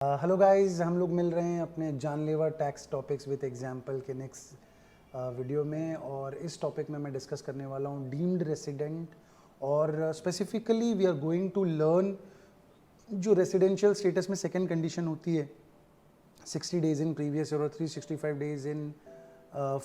Hello guys, हम लोग मिल रहे हैं अपने जानलेवा टैक्स टॉपिक्स विद एग्जांपल के नेक्स्ट वीडियो में। और इस टॉपिक में मैं डिस्कस करने वाला हूँ डीम्ड रेसिडेंट। और specifically we are going to learn जो रेसिडेंशियल स्टेटस में सेकंड कंडीशन होती है 60 डेज इन प्रीवियस ईयर और 365 days in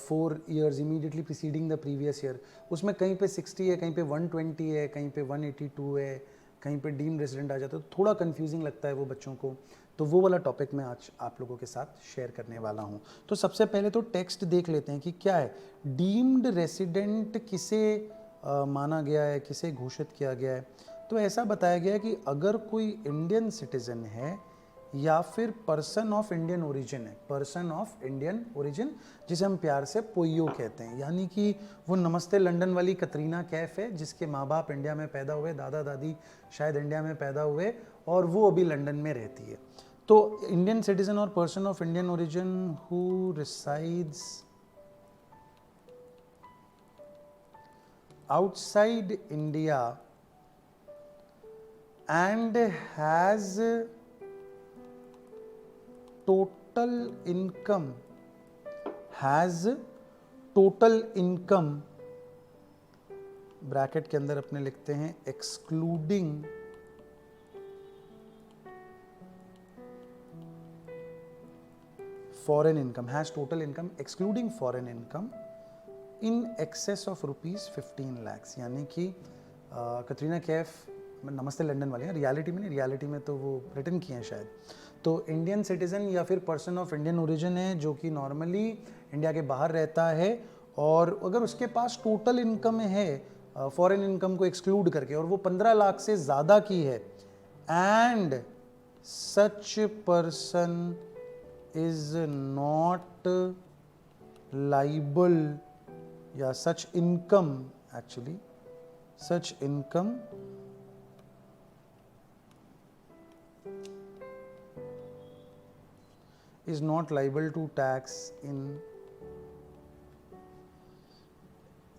4 years immediately preceding the previous year. उसमें कहीं पे 60 है, कहीं पे 120 है, कहीं पे 182 है, कहीं पे डीम्ड रेसिडेंट आ जाता है, तो थोड़ा कंफ्यूजिंग लगता है वो बच्चों को। तो वो वाला टॉपिक मैं आज आप लोगों के साथ शेयर करने वाला हूँ। तो सबसे पहले तो टेक्स्ट देख लेते हैं कि क्या है डीम्ड रेसिडेंट, किसे माना गया है, किसे घोषित किया गया है। तो ऐसा बताया गया है कि अगर कोई इंडियन सिटीजन है या फिर पर्सन ऑफ इंडियन ओरिजिन है, पर्सन ऑफ इंडियन ओरिजिन जिसे हम प्यार से पोइयो कहते हैं, यानी कि वो नमस्ते लंदन वाली कतरीना कैफ है जिसके माँ बाप इंडिया में पैदा हुए, दादा दादी शायद इंडिया में पैदा हुए और वो अभी लंदन में रहती है। तो इंडियन सिटीजन और person of Indian origin who resides outside India and has total income bracket के अंदर अपने लिखते हैं excluding foreign income, has total income excluding foreign income in excess of ₹15 lakhs। यानी कि कतरीना कैफ नमस्ते लंदन वाले हैं, रियलिटी में तो वो रिटर्न किए हैं शायद। तो इंडियन सिटीज़न या फिर पर्सन ऑफ इंडियन ओरिजिन है जो कि नॉर्मली इंडिया के बाहर रहता है, और अगर उसके पास टोटल इनकम है फॉरेन इनकम को एक्सक्लूड करके और वो 15 लाख से ज़्यादा की है, and such person is not liable, या such income is not liable to tax in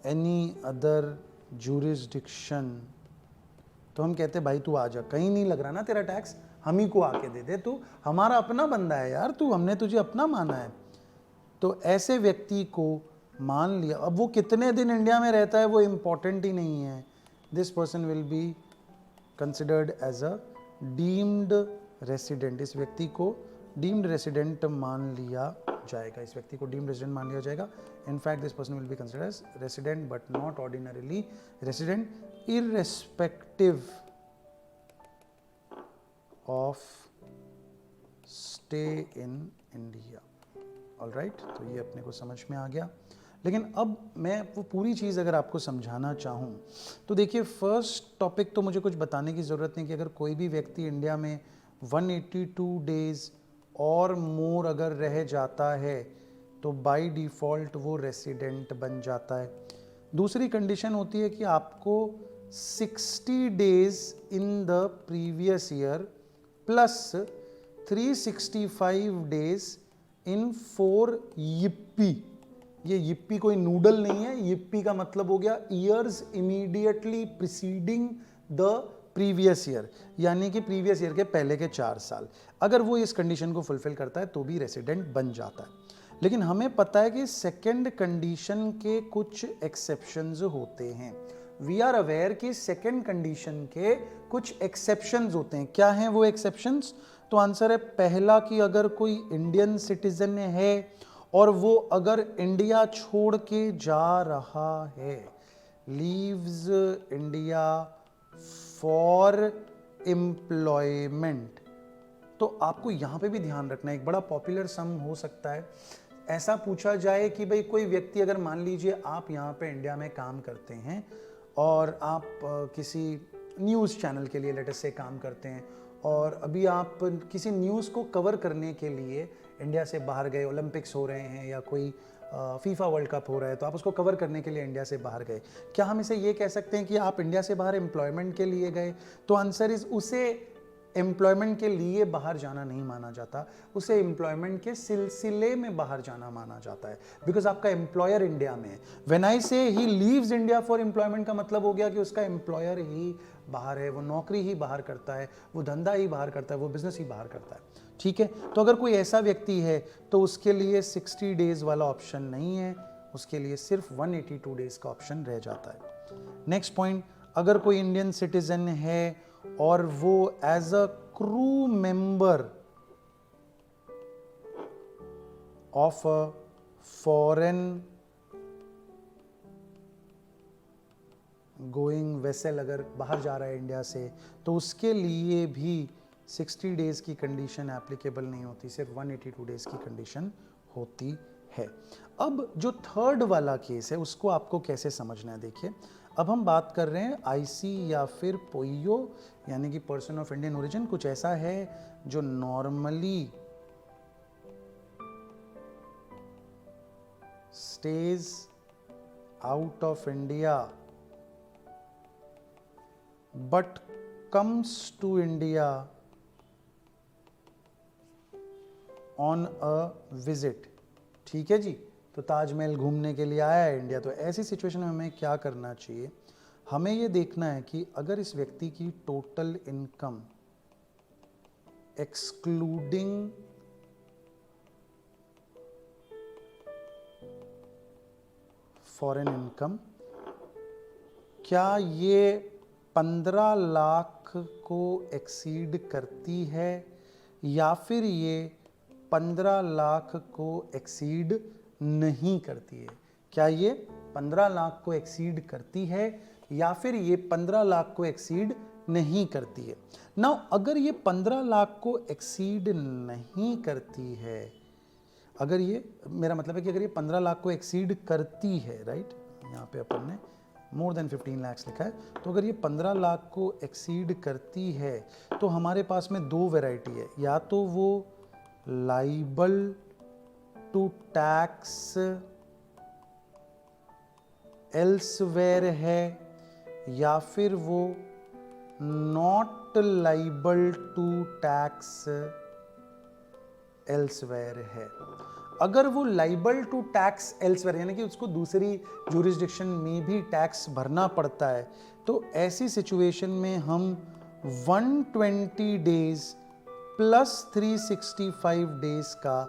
any other jurisdiction। तो हम कहते भाई तू आ जा, कहीं नहीं लग रहा ना तेरा टैक्स, हम ही को आके दे दे, तू हमारा अपना बंदा है यार, तू हमने तुझे अपना माना है। तो ऐसे व्यक्ति को मान लिया, अब वो कितने दिन इंडिया में रहता है वो इम्पॉर्टेंट ही नहीं है, this person will be considered as a deemed resident. इस व्यक्ति को डीम्ड रेसिडेंट मान लिया जाएगा, इस व्यक्ति को डीम्ड रेसिडेंट मान लिया जाएगा। In fact this person will be considered as resident but not ordinarily resident, irrespective of stay in India. Alright, तो ये अपने को समझ में आ गया। लेकिन अब मैं वो पूरी चीज़ अगर आपको समझाना चाहूँ तो देखिए, फर्स्ट टॉपिक तो मुझे कुछ बताने की ज़रूरत नहीं कि अगर कोई भी व्यक्ति इंडिया में 182 डेज और मोर अगर रह जाता है तो बाय डिफ़ॉल्ट वो रेसिडेंट बन जाता है। दूसरी कंडीशन होती है कि आपको 60 days in the previous year plus 365 days in 4 yippee। ये yippee कोई नूडल नहीं है, yippee का मतलब हो गया years immediately preceding the previous year, यानी कि प्रीवियस ईयर के पहले के 4 साल। अगर वो इस कंडीशन को फुलफिल करता है तो भी रेसिडेंट बन जाता है। लेकिन हमें पता है कि सेकंड कंडीशन के कुछ एक्सेप्शंस होते हैं। वी आर अवेयर कि सेकंड कंडीशन के कुछ एक्सेप्शंस होते हैं। क्या हैं वो एक्सेप्शंस? तो आंसर है पहला कि अगर कोई इंडियन सिटीजन है और वो अगर इंडिया छोड़ के जा रहा है, लीव्स इंडिया फॉर एम्प्लॉयमेंट, तो आपको यहाँ पे भी ध्यान रखना है। एक बड़ा पॉपुलर सम हो सकता है, ऐसा पूछा जाए कि भाई कोई व्यक्ति अगर मान लीजिए आप यहाँ पे इंडिया में काम करते हैं और आप किसी न्यूज़ चैनल के लिए लेटेस्ट से काम करते हैं, और अभी आप किसी न्यूज़ को कवर करने के लिए इंडिया से बाहर गए, ओलंपिक्स हो रहे हैं या कोई फीफा वर्ल्ड कप हो रहा है, तो आप उसको कवर करने के लिए इंडिया से बाहर गए। क्या हम इसे ये कह सकते हैं कि आप इंडिया से बाहर एम्प्लॉयमेंट के लिए गए? तो आंसर इज उसे एम्प्लॉयमेंट के लिए बाहर जाना नहीं माना जाता, उसे एम्प्लॉयमेंट के सिलसिले में बाहर जाना माना जाता है, बिकॉज आपका एम्प्लॉयर इंडिया में है। व्हेन आई से he leaves India for employment का मतलब हो गया कि उसका एम्प्लॉयर ही बाहर है, वो नौकरी ही बाहर करता है, वो धंधा ही बाहर करता है, वो बिजनेस ही बाहर करता है। ठीक है, तो अगर कोई ऐसा व्यक्ति है तो उसके लिए 60 डेज वाला ऑप्शन नहीं है, उसके लिए सिर्फ 182 डेज का ऑप्शन रह जाता है। नेक्स्ट पॉइंट, अगर कोई इंडियन सिटीजन है और वो as a crew member of a foreign going vessel, अगर बाहर जा रहा है इंडिया से, तो उसके लिए भी 60 डेज की कंडीशन एप्लीकेबल नहीं होती, सिर्फ 182 डेज की कंडीशन होती है। अब जो थर्ड वाला केस है उसको आपको कैसे समझना है, देखिए अब हम बात कर रहे हैं आईसी या फिर पोइयो यानी कि पर्सन ऑफ इंडियन ओरिजिन। कुछ ऐसा है जो normally stays out of India but comes to India on a visit. ठीक है जी, तो ताजमहल घूमने के लिए आया है इंडिया, तो ऐसी सिचुएशन में हमें क्या करना चाहिए, हमें ये देखना है कि अगर इस व्यक्ति की total income excluding foreign income, क्या ये 15 लाख को एक्सीड करती है या फिर ये 15 लाख को एक्सीड नहीं करती है। क्या ये 15 लाख को एक्सीड करती है या फिर ये 15 लाख को एक्सीड नहीं करती है। नाउ अगर ये 15 लाख को एक्सीड नहीं करती है, अगर ये, मेरा मतलब है कि अगर ये 15 लाख को एक्सीड करती है, राइट, यहाँ पे अपन ने मोर देन 15 लाख लिखा है, तो अगर ये 15 लाख को एक्सीड करती है तो हमारे पास में दो वैरायटी है, या तो वो लाइबल टू टैक्स एल्सवेयर है या फिर वो not liable to tax elsewhere है। अगर वो लाइबल टू टैक्स एल्सवेयर यानी कि उसको दूसरी ज्यूरिसडिक्शन में भी टैक्स भरना पड़ता है, तो ऐसी सिचुएशन में हम 120 डेज प्लस 365 डेज का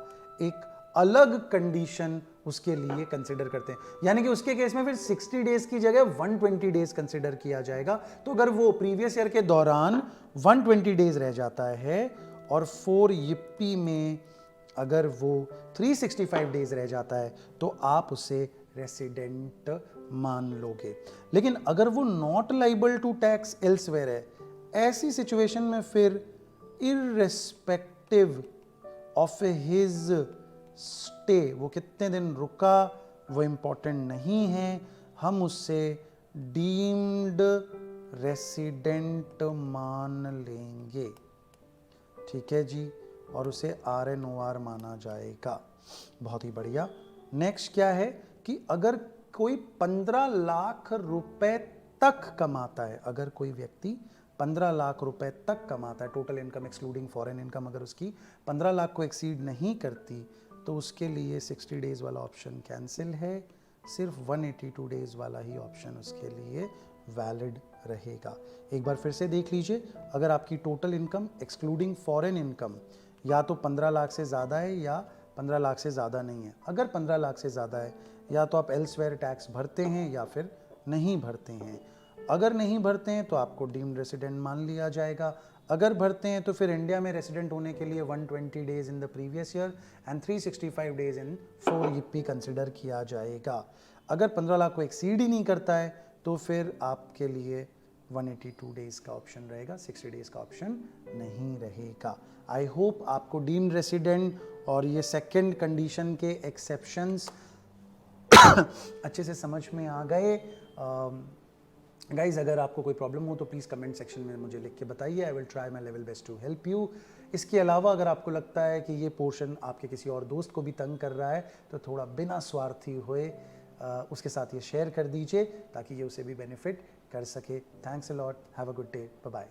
एक अलग कंडीशन उसके लिए कंसिडर करते हैं। यानी कि उसके केस में फिर 60 डेज की जगह 120 डेज कंसिडर किया जाएगा। तो अगर वो प्रीवियस ईयर के दौरान 120 डेज रह जाता है और 4 yippee में अगर वो 365 डेज रह जाता है तो आप उसे रेसिडेंट मान लोगे। लेकिन अगर वो not liable to tax elsewhere है, ऐसी सिचुएशन में फिर इररेस्पेक्टिव ऑफ हिज स्टे, वो कितने दिन रुका वो इंपॉर्टेंट नहीं है, हम उससे डीम्ड रेसिडेंट मान लेंगे। ठीक है जी, और उसे RNOR माना जाएगा। बहुत ही बढ़िया। नेक्स्ट क्या है कि अगर कोई 15 लाख रुपए तक कमाता है, अगर कोई व्यक्ति 15 लाख रुपए तक कमाता है, total income excluding foreign income अगर उसकी 15 लाख को एक्सीड नहीं करती, तो उसके लिए 60 डेज वाला ऑप्शन कैंसिल है, सिर्फ 182 डेज वाला ही ऑप्शन उसके लिए वैलिड रहेगा। एक बार फिर से देख लीजिए, अगर आपकी total income excluding foreign income या तो 15 लाख से ज़्यादा है या 15 लाख से ज़्यादा नहीं है। अगर 15 लाख से ज़्यादा है, या तो आप एल्सवेयर टैक्स भरते हैं या फिर नहीं भरते हैं। अगर नहीं भरते हैं तो आपको डीम्ड रेसिडेंट मान लिया जाएगा। अगर भरते हैं तो फिर इंडिया में रेसिडेंट होने के लिए 120 days in the previous year and 365 days in 4 yippee consider किया जाएगा। अगर 15 लाख को एक्सीड ही नहीं करता है तो फिर आपके लिए 182 डेज का ऑप्शन रहेगा, 60 डेज का ऑप्शन नहीं रहेगा। आई होप आपको डीम्ड रेसिडेंट और ये सेकंड कंडीशन के एक्सेप्शंस अच्छे से समझ में आ गए। गाइज अगर आपको कोई प्रॉब्लम हो तो प्लीज़ कमेंट सेक्शन में मुझे लिख के बताइए, I will try my level best to help you. इसके अलावा अगर आपको लगता है कि ये पोर्शन आपके किसी और दोस्त को भी तंग कर रहा है तो थोड़ा बिना स्वार्थी हुए उसके साथ ये शेयर कर दीजिए ताकि ये उसे भी बेनिफिट कर सके। Thanks a lot, have a good day, bye bye.